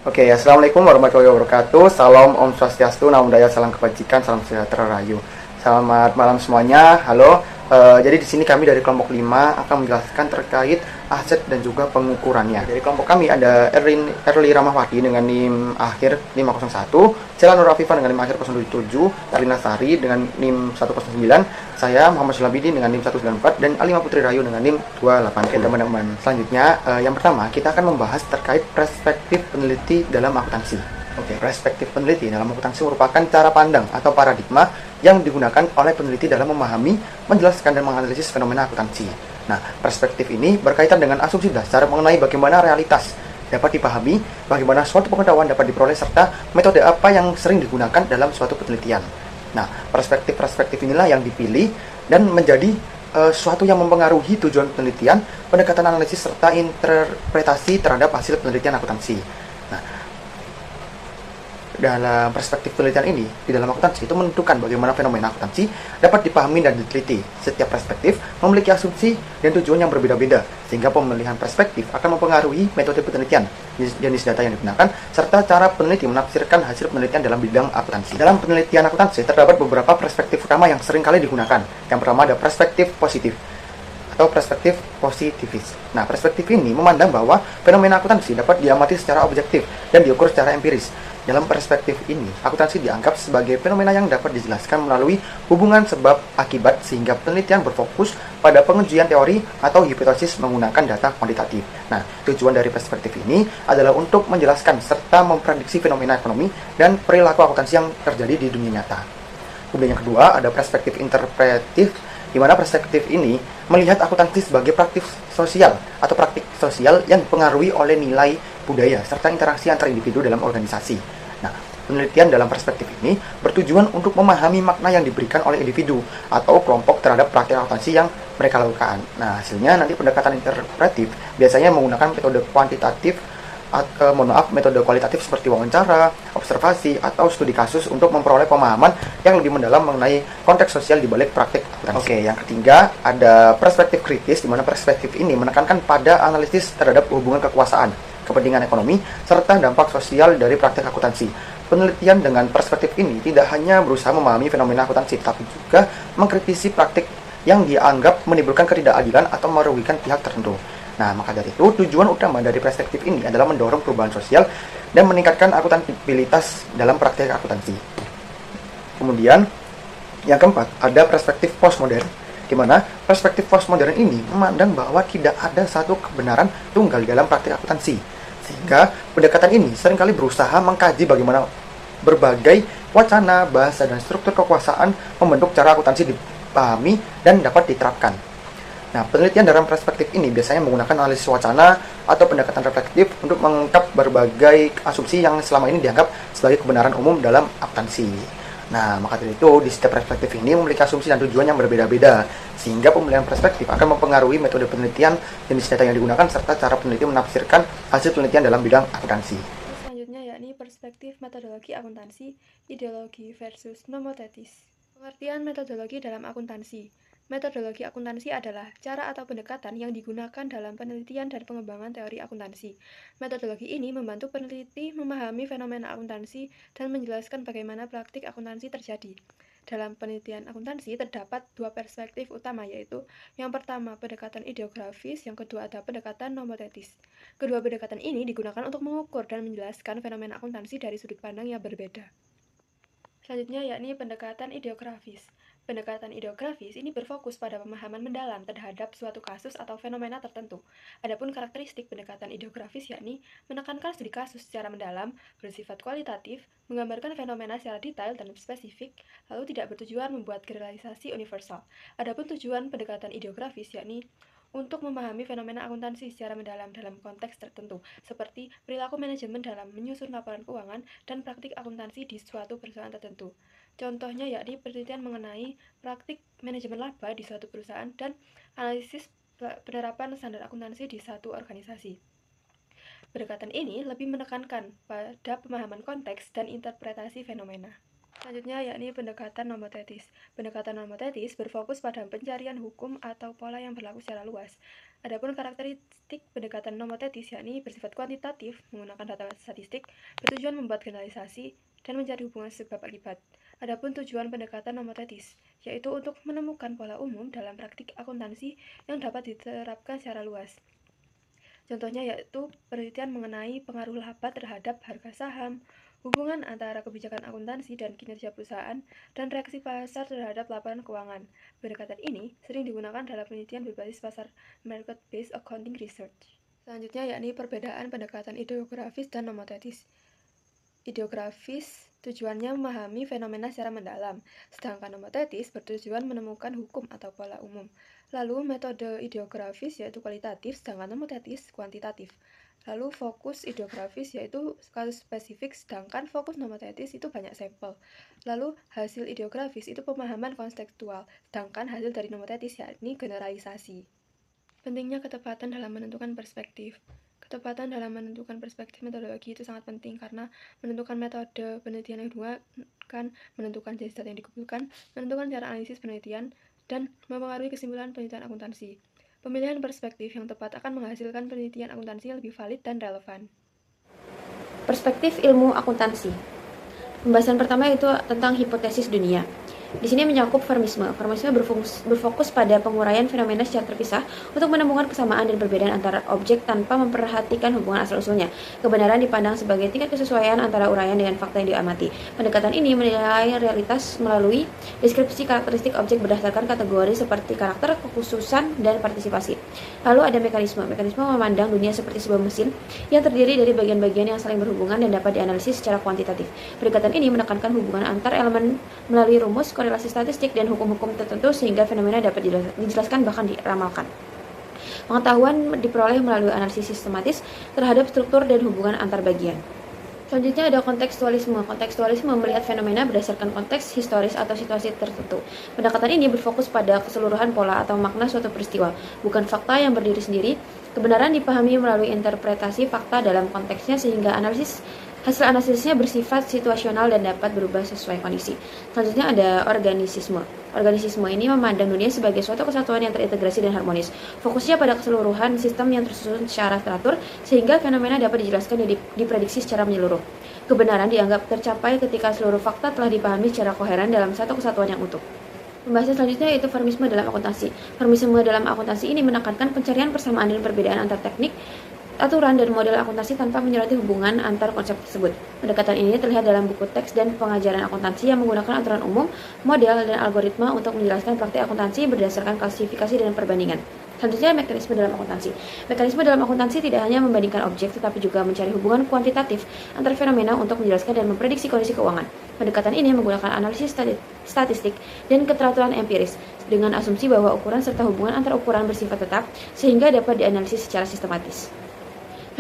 Oke, assalamualaikum warahmatullahi wabarakatuh. Salam Om Swastiastu, Namo Buddhaya, salam kebajikan, salam sejahtera rahayu. Selamat malam semuanya. Halo. Jadi di sini kami dari kelompok 5 akan menjelaskan terkait aset dan juga pengukurannya. Dari kelompok kami ada Erli Ramahwati dengan NIM akhir 501, Cela Nur Afifah dengan NIM akhir 077, Talina Sari dengan NIM 109, saya Muhammad Sulabidi dengan NIM 194, dan Alima Putri Rayu dengan NIM 28. Oke teman-teman, selanjutnya yang pertama kita akan membahas terkait perspektif peneliti dalam akuntansi. Oke, perspektif peneliti dalam akuntansi merupakan cara pandang atau paradigma yang digunakan oleh peneliti dalam memahami, menjelaskan, dan menganalisis fenomena akuntansi. Nah, perspektif ini berkaitan dengan asumsi dasar mengenai bagaimana realitas dapat dipahami, bagaimana suatu pengetahuan dapat diperoleh, serta metode apa yang sering digunakan dalam suatu penelitian. Nah, perspektif-perspektif inilah yang dipilih dan menjadi suatu yang mempengaruhi tujuan penelitian, pendekatan analisis, serta interpretasi terhadap hasil penelitian akuntansi. Nah, dalam perspektif penelitian ini, di dalam akuntansi itu menentukan bagaimana fenomena akuntansi dapat dipahami dan diteliti. Setiap perspektif memiliki asumsi dan tujuan yang berbeda-beda, sehingga pemilihan perspektif akan mempengaruhi metode penelitian, jenis data yang digunakan, serta cara peneliti menafsirkan hasil penelitian dalam bidang akuntansi. Dalam penelitian akuntansi, terdapat beberapa perspektif utama yang sering kali digunakan. Yang pertama ada perspektif positif atau perspektif positivis. Nah, perspektif ini memandang bahwa fenomena akuntansi dapat diamati secara objektif dan diukur secara empiris. Dalam perspektif ini, akuntansi dianggap sebagai fenomena yang dapat dijelaskan melalui hubungan sebab akibat, sehingga penelitian berfokus pada pengujian teori atau hipotesis menggunakan data kuantitatif. Nah, tujuan dari perspektif ini adalah untuk menjelaskan serta memprediksi fenomena ekonomi dan perilaku akuntansi yang terjadi di dunia nyata. Kemudian yang kedua ada perspektif interpretif, di mana perspektif ini melihat akuntansi sebagai praktik sosial atau praktik sosial yang dipengaruhi oleh nilai budaya serta interaksi antar individu dalam organisasi. Nah, penelitian dalam perspektif ini bertujuan untuk memahami makna yang diberikan oleh individu atau kelompok terhadap praktik akuntansi yang mereka lakukan. Nah, hasilnya nanti pendekatan interpretif biasanya menggunakan metode kuantitatif, metode kualitatif seperti wawancara, observasi, atau studi kasus untuk memperoleh pemahaman yang lebih mendalam mengenai konteks sosial di balik praktik akuntansi. Oke, yang ketiga ada perspektif kritis, di mana perspektif ini menekankan pada analisis terhadap hubungan kekuasaan, kepentingan ekonomi, serta dampak sosial dari praktik akuntansi. Penelitian dengan perspektif ini tidak hanya berusaha memahami fenomena akuntansi, tapi juga mengkritisi praktik yang dianggap menimbulkan ketidakadilan atau merugikan pihak tertentu. Nah, maka dari itu, tujuan utama dari perspektif ini adalah mendorong perubahan sosial dan meningkatkan akuntabilitas dalam praktik akuntansi. Kemudian, yang keempat, ada perspektif postmodern, di mana perspektif postmodern ini memandang bahwa tidak ada satu kebenaran tunggal dalam praktik akuntansi. Sehingga pendekatan ini seringkali berusaha mengkaji bagaimana berbagai wacana, bahasa, dan struktur kekuasaan membentuk cara akuntansi dipahami dan dapat diterapkan. Nah, penelitian dalam perspektif ini biasanya menggunakan analisis wacana atau pendekatan reflektif untuk mengungkap berbagai asumsi yang selama ini dianggap sebagai kebenaran umum dalam akuntansi. Nah, maka dari itu, di setiap perspektif ini memiliki asumsi dan tujuan yang berbeda-beda, sehingga pemilihan perspektif akan mempengaruhi metode penelitian, jenis data yang digunakan, serta cara peneliti menafsirkan hasil penelitian dalam bidang akuntansi. Selanjutnya yakni perspektif metodologi akuntansi, ideologi versus nomotetis. Pengertian metodologi dalam akuntansi. Metodologi akuntansi adalah cara atau pendekatan yang digunakan dalam penelitian dan pengembangan teori akuntansi. Metodologi ini membantu peneliti memahami fenomena akuntansi dan menjelaskan bagaimana praktik akuntansi terjadi. Dalam penelitian akuntansi terdapat dua perspektif utama, yaitu yang pertama pendekatan ideografis, yang kedua ada pendekatan nomotetis. Kedua pendekatan ini digunakan untuk mengukur dan menjelaskan fenomena akuntansi dari sudut pandang yang berbeda. Selanjutnya yakni pendekatan ideografis. Pendekatan ideografis ini berfokus pada pemahaman mendalam terhadap suatu kasus atau fenomena tertentu. Adapun karakteristik pendekatan ideografis yakni menekankan studi kasus secara mendalam, bersifat kualitatif, menggambarkan fenomena secara detail dan spesifik, lalu tidak bertujuan membuat generalisasi universal. Adapun tujuan pendekatan ideografis yakni untuk memahami fenomena akuntansi secara mendalam dalam konteks tertentu, seperti perilaku manajemen dalam menyusun laporan keuangan dan praktik akuntansi di suatu perusahaan tertentu. Contohnya yakni penelitian mengenai praktik manajemen laba di suatu perusahaan dan analisis penerapan standar akuntansi di satu organisasi. Pendekatan ini lebih menekankan pada pemahaman konteks dan interpretasi fenomena. Selanjutnya yakni pendekatan nomotetis. Pendekatan nomotetis berfokus pada pencarian hukum atau pola yang berlaku secara luas. Adapun karakteristik pendekatan nomotetis yakni bersifat kuantitatif, menggunakan data statistik, bertujuan membuat generalisasi, dan mencari hubungan sebab akibat. Adapun tujuan pendekatan nomotetis, yaitu untuk menemukan pola umum dalam praktik akuntansi yang dapat diterapkan secara luas. Contohnya yaitu penelitian mengenai pengaruh laba terhadap harga saham, hubungan antara kebijakan akuntansi dan kinerja perusahaan, dan reaksi pasar terhadap laporan keuangan. Pendekatan ini sering digunakan dalam penelitian berbasis pasar market-based accounting research. Selanjutnya yakni perbedaan pendekatan ideografis dan nomotetis. Ideografis tujuannya memahami fenomena secara mendalam, sedangkan nomotetis bertujuan menemukan hukum atau pola umum. Lalu metode ideografis yaitu kualitatif, sedangkan nomotetis kuantitatif. Lalu fokus ideografis yaitu kasus spesifik, sedangkan fokus nomotetis itu banyak sampel. Lalu hasil ideografis itu pemahaman kontekstual, sedangkan hasil dari nomotetis yakni generalisasi. Pentingnya ketepatan dalam menentukan perspektif. Ketepatan dalam menentukan perspektif metodologi itu sangat penting karena menentukan metode penelitian yang digunakan, menentukan jenis data yang dikumpulkan, menentukan cara analisis penelitian, dan mempengaruhi kesimpulan penelitian akuntansi. Pemilihan perspektif yang tepat akan menghasilkan penelitian akuntansi yang lebih valid dan relevan. Perspektif ilmu akuntansi. Pembahasan pertama itu tentang hipotesis dunia. Di sini mencakup Fermisme. Fermisme berfokus pada penguraian fenomena secara terpisah untuk menemukan kesamaan dan perbedaan antara objek tanpa memperhatikan hubungan asal-usulnya. Kebenaran dipandang sebagai tingkat kesesuaian antara uraian dengan fakta yang diamati. Pendekatan ini menilai realitas melalui deskripsi karakteristik objek berdasarkan kategori seperti karakter, kekhususan, dan partisipasi. Lalu ada mekanisme. Mekanisme memandang dunia seperti sebuah mesin yang terdiri dari bagian-bagian yang saling berhubungan dan dapat dianalisis secara kuantitatif. Pendekatan ini menekankan hubungan antar elemen melalui rumus, korelasi statistik, dan hukum-hukum tertentu sehingga fenomena dapat dijelaskan bahkan diramalkan. Pengetahuan diperoleh melalui analisis sistematis terhadap struktur dan hubungan antar bagian. Selanjutnya ada kontekstualisme. Kontekstualisme melihat fenomena berdasarkan konteks, historis, atau situasi tertentu. Pendekatan ini berfokus pada keseluruhan pola atau makna suatu peristiwa, bukan fakta yang berdiri sendiri. Kebenaran dipahami melalui interpretasi fakta dalam konteksnya sehingga hasil analisisnya bersifat situasional dan dapat berubah sesuai kondisi. Selanjutnya ada organisisme. Organisisme ini memandang dunia sebagai suatu kesatuan yang terintegrasi dan harmonis. Fokusnya pada keseluruhan sistem yang tersusun secara teratur sehingga fenomena dapat dijelaskan dan diprediksi secara menyeluruh. Kebenaran dianggap tercapai ketika seluruh fakta telah dipahami secara koheren dalam satu kesatuan yang utuh. Pembahasan selanjutnya yaitu Fermisme dalam akuntansi. Fermisme dalam akuntansi ini menekankan pencarian persamaan dan perbedaan antar teknik, aturan, dan model akuntansi tanpa menyoroti hubungan antar konsep tersebut. Pendekatan ini terlihat dalam buku teks dan pengajaran akuntansi yang menggunakan aturan umum, model, dan algoritma untuk menjelaskan praktik akuntansi berdasarkan klasifikasi dan perbandingan. Selanjutnya, mekanisme dalam akuntansi. Mekanisme dalam akuntansi tidak hanya membandingkan objek, tetapi juga mencari hubungan kuantitatif antar fenomena untuk menjelaskan dan memprediksi kondisi keuangan. Pendekatan ini menggunakan analisis statistik dan keteraturan empiris dengan asumsi bahwa ukuran serta hubungan antar ukuran bersifat tetap sehingga dapat dianalisis secara sistematis.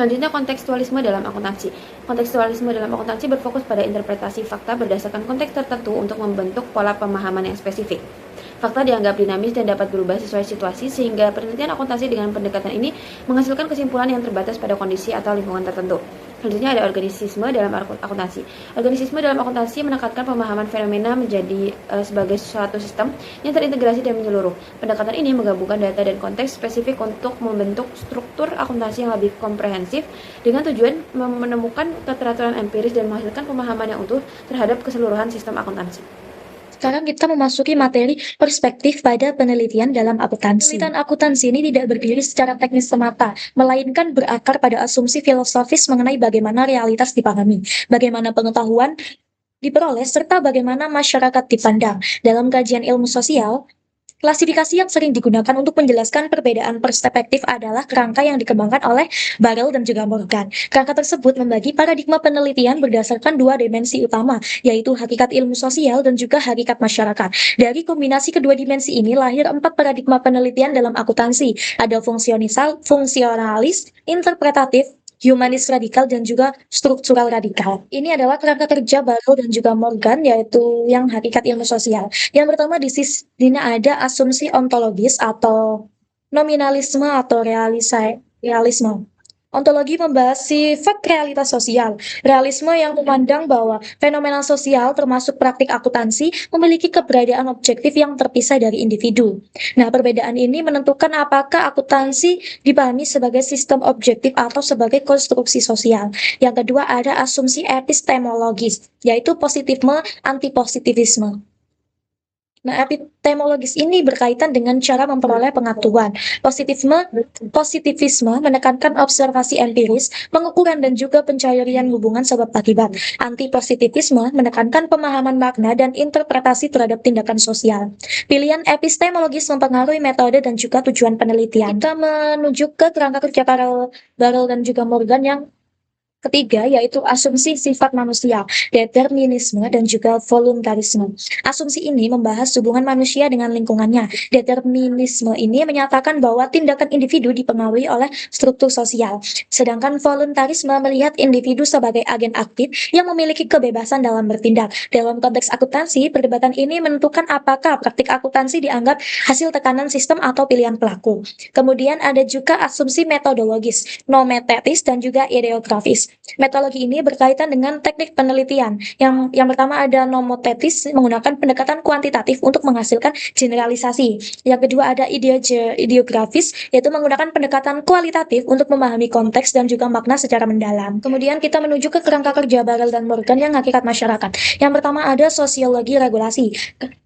Selanjutnya, kontekstualisme dalam akuntansi. Kontekstualisme dalam akuntansi berfokus pada interpretasi fakta berdasarkan konteks tertentu untuk membentuk pola pemahaman yang spesifik. Fakta dianggap dinamis dan dapat berubah sesuai situasi sehingga penelitian akuntansi dengan pendekatan ini menghasilkan kesimpulan yang terbatas pada kondisi atau lingkungan tertentu. Selanjutnya ada organisisme dalam akuntansi. Organisisme dalam akuntansi menekankan pemahaman fenomena menjadi sebagai suatu sistem yang terintegrasi dan menyeluruh. Pendekatan ini menggabungkan data dan konteks spesifik untuk membentuk struktur akuntansi yang lebih komprehensif dengan tujuan menemukan keteraturan empiris dan menghasilkan pemahaman yang utuh terhadap keseluruhan sistem akuntansi. Sekarang kita memasuki materi perspektif pada penelitian dalam akuntansi. Penelitian akuntansi ini tidak berdiri secara teknis semata, melainkan berakar pada asumsi filosofis mengenai bagaimana realitas dipahami, bagaimana pengetahuan diperoleh, serta bagaimana masyarakat dipandang. Dalam kajian ilmu sosial, klasifikasi yang sering digunakan untuk menjelaskan perbedaan perspektif adalah kerangka yang dikembangkan oleh Barrell dan juga Morgan. Kerangka tersebut membagi paradigma penelitian berdasarkan dua dimensi utama, yaitu hakikat ilmu sosial dan juga hakikat masyarakat. Dari kombinasi kedua dimensi ini lahir 4 paradigma penelitian dalam akuntansi. Ada fungsionalis, interpretatif, humanis radikal, dan juga struktural radikal. Ini adalah kerangka kerja Barrow dan juga Morgan, yaitu yang hakikat ilmu sosial. Yang pertama di sini ada asumsi ontologis atau nominalisme atau realisme. Ontologi membahas sifat realitas sosial. Realisme yang memandang bahwa fenomena sosial termasuk praktik akuntansi memiliki keberadaan objektif yang terpisah dari individu. Nah, perbedaan ini menentukan apakah akuntansi dipahami sebagai sistem objektif atau sebagai konstruksi sosial. Yang kedua ada asumsi epistemologis, yaitu positifisme, antipositivisme. Nah, epistemologis ini berkaitan dengan cara memperoleh pengetahuan. Positivisme menekankan observasi empiris, pengukuran dan juga pencarian hubungan sebab akibat. Antipositivisme menekankan pemahaman makna dan interpretasi terhadap tindakan sosial. Pilihan epistemologis mempengaruhi metode dan juga tujuan penelitian. Kita menuju ke kerangka kerja Barrel dan juga Morgan yang ketiga, yaitu asumsi sifat manusia, determinisme, dan juga voluntarisme. Asumsi ini membahas hubungan manusia dengan lingkungannya. Determinisme ini menyatakan bahwa tindakan individu dipengaruhi oleh struktur sosial. Sedangkan voluntarisme melihat individu sebagai agen aktif yang memiliki kebebasan dalam bertindak. Dalam konteks akuntansi, perdebatan ini menentukan apakah praktik akuntansi dianggap hasil tekanan sistem atau pilihan pelaku. Kemudian ada juga asumsi metodologis, nomotetis, dan juga ideografis. Metodologi ini berkaitan dengan teknik penelitian. Yang pertama ada nomotetis, menggunakan pendekatan kuantitatif untuk menghasilkan generalisasi. Yang kedua ada ideografis, yaitu menggunakan pendekatan kualitatif untuk memahami konteks dan juga makna secara mendalam. Kemudian kita menuju ke kerangka kerja Barrel dan Morgan yang hakikat masyarakat. Yang pertama ada sosiologi regulasi.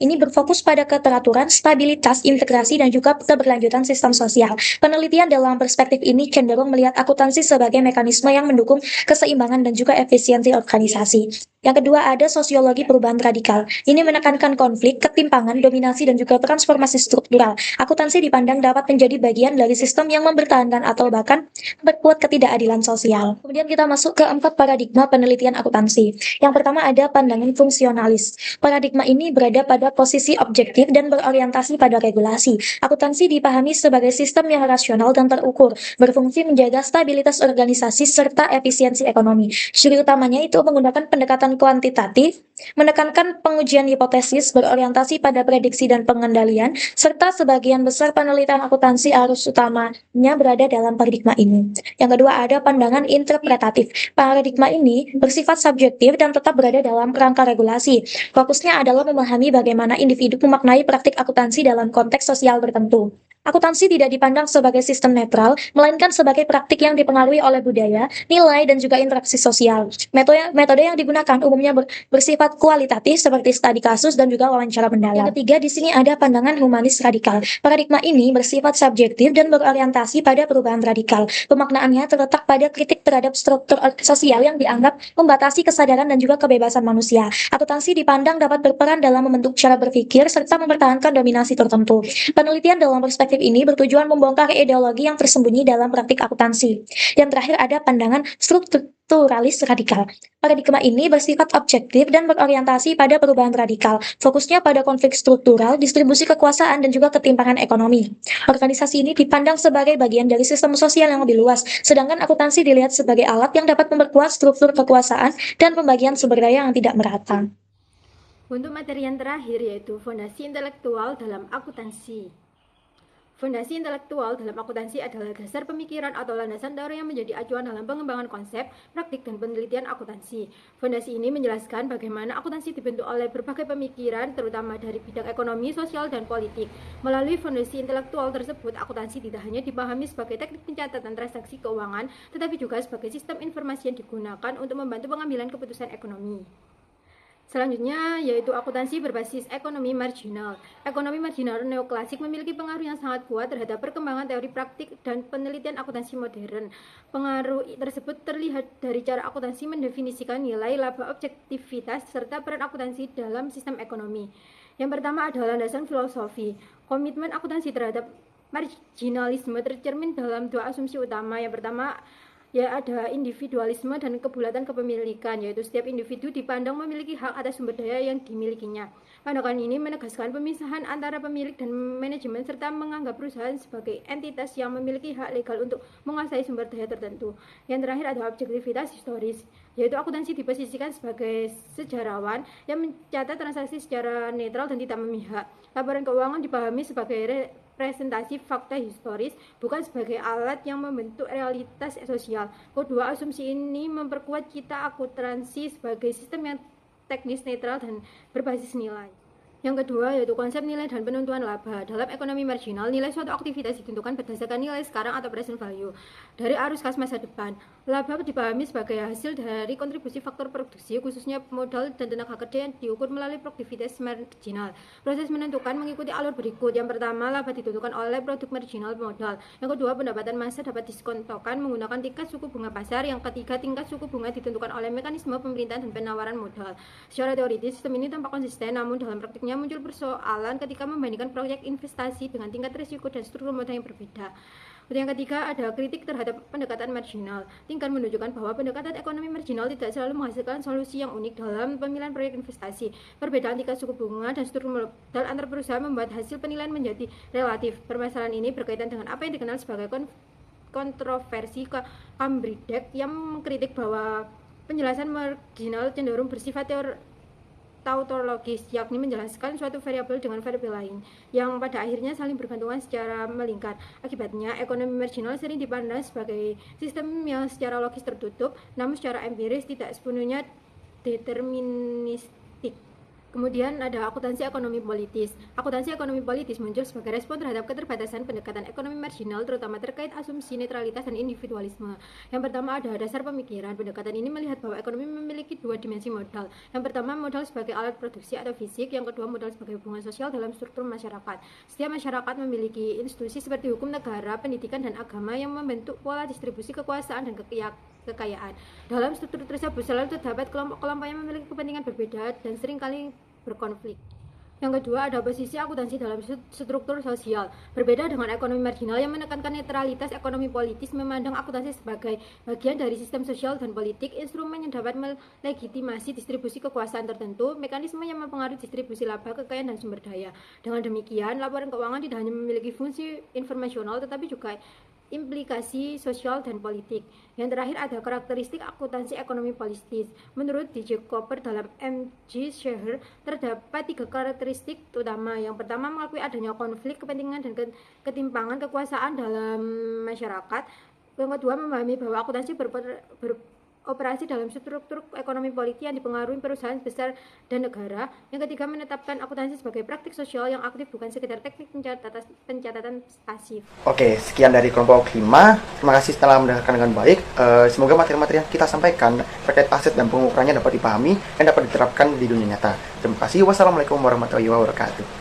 Ini berfokus pada keteraturan, stabilitas, integrasi, dan juga keberlanjutan sistem sosial. Penelitian dalam perspektif ini cenderung melihat akuntansi sebagai mekanisme yang mendukung keseimbangan dan juga efisiensi organisasi. Yang kedua ada sosiologi perubahan radikal. Ini menekankan konflik, ketimpangan, dominasi, dan juga transformasi struktural. Akuntansi dipandang dapat menjadi bagian dari sistem yang mempertahankan atau bahkan memperkuat ketidakadilan sosial. Kemudian kita masuk ke 4 paradigma penelitian akuntansi. Yang pertama ada pandangan fungsionalis. Paradigma ini berada pada posisi objektif dan berorientasi pada regulasi. Akuntansi dipahami sebagai sistem yang rasional dan terukur, berfungsi menjaga stabilitas organisasi serta efisiensi ekonomi. Ciri utamanya itu menggunakan pendekatan kuantitatif, menekankan pengujian hipotesis, berorientasi pada prediksi dan pengendalian, serta sebagian besar penelitian akuntansi arus utamanya berada dalam paradigma ini. Yang kedua ada pandangan interpretatif. Paradigma ini bersifat subjektif dan tetap berada dalam kerangka regulasi. Fokusnya adalah memahami bagaimana individu memaknai praktik akuntansi dalam konteks sosial tertentu. Akuntansi tidak dipandang sebagai sistem netral, melainkan sebagai praktik yang dipengaruhi oleh budaya, nilai, dan juga interaksi sosial. Metode yang digunakan umumnya bersifat kualitatif seperti studi kasus dan juga wawancara mendalam. Yang ketiga, di sini ada pandangan humanis radikal. Paradigma ini bersifat subjektif dan berorientasi pada perubahan radikal. Pemaknaannya terletak pada kritik terhadap struktur sosial yang dianggap membatasi kesadaran dan juga kebebasan manusia. Akuntansi dipandang dapat berperan dalam membentuk cara berpikir serta mempertahankan dominasi tertentu. Penelitian dalam perspektif ini bertujuan membongkar ideologi yang tersembunyi dalam praktik akuntansi. Yang terakhir ada pandangan strukturalis radikal. Paradigma ini bersifat objektif dan berorientasi pada perubahan radikal. Fokusnya pada konflik struktural, distribusi kekuasaan, dan juga ketimpangan ekonomi. Organisasi ini dipandang sebagai bagian dari sistem sosial yang lebih luas, sedangkan akuntansi dilihat sebagai alat yang dapat memperkuat struktur kekuasaan dan pembagian sumber daya yang tidak merata. Untuk materi yang terakhir yaitu fondasi intelektual dalam akuntansi. Fondasi intelektual dalam akuntansi adalah dasar pemikiran atau landasan teori yang menjadi acuan dalam pengembangan konsep, praktik, dan penelitian akuntansi. Fondasi ini menjelaskan bagaimana akuntansi dibentuk oleh berbagai pemikiran, terutama dari bidang ekonomi, sosial, dan politik. Melalui fondasi intelektual tersebut, akuntansi tidak hanya dipahami sebagai teknik pencatatan transaksi keuangan, tetapi juga sebagai sistem informasi yang digunakan untuk membantu pengambilan keputusan ekonomi. Selanjutnya yaitu akuntansi berbasis ekonomi marginal. Ekonomi marginal neoklasik memiliki pengaruh yang sangat kuat terhadap perkembangan teori praktik dan penelitian akuntansi modern. Pengaruh tersebut terlihat dari cara akuntansi mendefinisikan nilai, laba, objektivitas, serta peran akuntansi dalam sistem ekonomi. Yang pertama adalah landasan filosofi. Komitmen akuntansi terhadap marginalisme tercermin dalam 2 asumsi utama. Yang pertama ya ada individualisme dan kebulatan kepemilikan, yaitu setiap individu dipandang memiliki hak atas sumber daya yang dimilikinya. Pandangan ini menegaskan pemisahan antara pemilik dan manajemen serta menganggap perusahaan sebagai entitas yang memiliki hak legal untuk menguasai sumber daya tertentu. Yang terakhir ada objektivitas historis, yaitu akuntansi diposisikan sebagai sejarawan yang mencatat transaksi secara netral dan tidak memihak. Laporan keuangan dipahami sebagai representasi fakta historis, bukan sebagai alat yang membentuk realitas sosial. Kedua, asumsi ini memperkuat cita akuntansi sebagai sistem yang teknis, netral, dan berbasis nilai. Yang kedua yaitu konsep nilai dan penentuan laba. Dalam ekonomi marginal, nilai suatu aktivitas ditentukan berdasarkan nilai sekarang atau present value dari arus kas masa depan. Laba dipahami sebagai hasil dari kontribusi faktor produksi, khususnya modal dan tenaga kerja yang diukur melalui produktivitas marginal. Proses menentukan mengikuti alur berikut. Yang pertama, laba ditentukan oleh produk marginal modal. Yang kedua, pendapatan massa dapat diskontokan menggunakan tingkat suku bunga pasar. Yang ketiga, tingkat suku bunga ditentukan oleh mekanisme pemerintahan dan penawaran modal. Secara teoritis, sistem ini tampak konsisten, namun dalam praktiknya muncul persoalan ketika membandingkan proyek investasi dengan tingkat risiko dan struktur modal yang berbeda. Yang ketiga, ada kritik terhadap pendekatan marginal. Tingkat menunjukkan bahwa pendekatan ekonomi marginal tidak selalu menghasilkan solusi yang unik dalam pemilihan proyek investasi. Perbedaan tingkat suku bunga dan struktur modal antar perusahaan membuat hasil penilaian menjadi relatif. Permasalahan ini berkaitan dengan apa yang dikenal sebagai kontroversi Cambridge yang mengkritik bahwa penjelasan marginal cenderung bersifat tautologis, yakni menjelaskan suatu variabel dengan variabel lain yang pada akhirnya saling bergantungan secara melingkar. Akibatnya, ekonomi marginal sering dipandang sebagai sistem yang secara logis tertutup, namun secara empiris tidak sepenuhnya deterministik. Kemudian ada akuntansi ekonomi politis. Akuntansi ekonomi politis muncul sebagai respon terhadap keterbatasan pendekatan ekonomi marginal, terutama terkait asumsi netralitas dan individualisme. Yang pertama ada dasar pemikiran. Pendekatan ini melihat bahwa ekonomi memiliki dua dimensi modal. Yang pertama, modal sebagai alat produksi atau fisik. Yang kedua, modal sebagai hubungan sosial dalam struktur masyarakat. Setiap masyarakat memiliki institusi seperti hukum negara, pendidikan, dan agama yang membentuk pola distribusi kekuasaan dan kekayaan. Dalam struktur tersebut selalu terdapat kelompok-kelompok yang memiliki kepentingan berbeda dan seringkali berkonflik. Yang kedua, ada posisi akuntansi dalam struktur sosial. Berbeda dengan ekonomi marginal yang menekankan netralitas, ekonomi politis memandang akuntansi sebagai bagian dari sistem sosial dan politik, instrumen yang dapat melegitimasi distribusi kekuasaan tertentu, mekanisme yang mempengaruhi distribusi laba, kekayaan, dan sumber daya. Dengan demikian, laporan keuangan tidak hanya memiliki fungsi informasional, tetapi juga implikasi sosial dan politik. Yang terakhir ada karakteristik akuntansi ekonomi politis. Menurut DJ Cooper dalam M.G. Scherer terdapat 3 karakteristik utama. Yang pertama, mengakui adanya konflik kepentingan dan ketimpangan kekuasaan dalam masyarakat. Yang kedua, memahami bahwa akuntansi beroperasi dalam struktur ekonomi politik yang dipengaruhi perusahaan besar dan negara. Yang ketiga, menetapkan akuntansi sebagai praktik sosial yang aktif, bukan sekedar teknik pencatatan pasif. Oke, sekian dari kelompok 5. Terima kasih telah mendengarkan dengan baik. Semoga materi-materi yang kita sampaikan terkait aset dan pengukurannya dapat dipahami dan dapat diterapkan di dunia nyata. Terima kasih. Wassalamualaikum warahmatullahi wabarakatuh.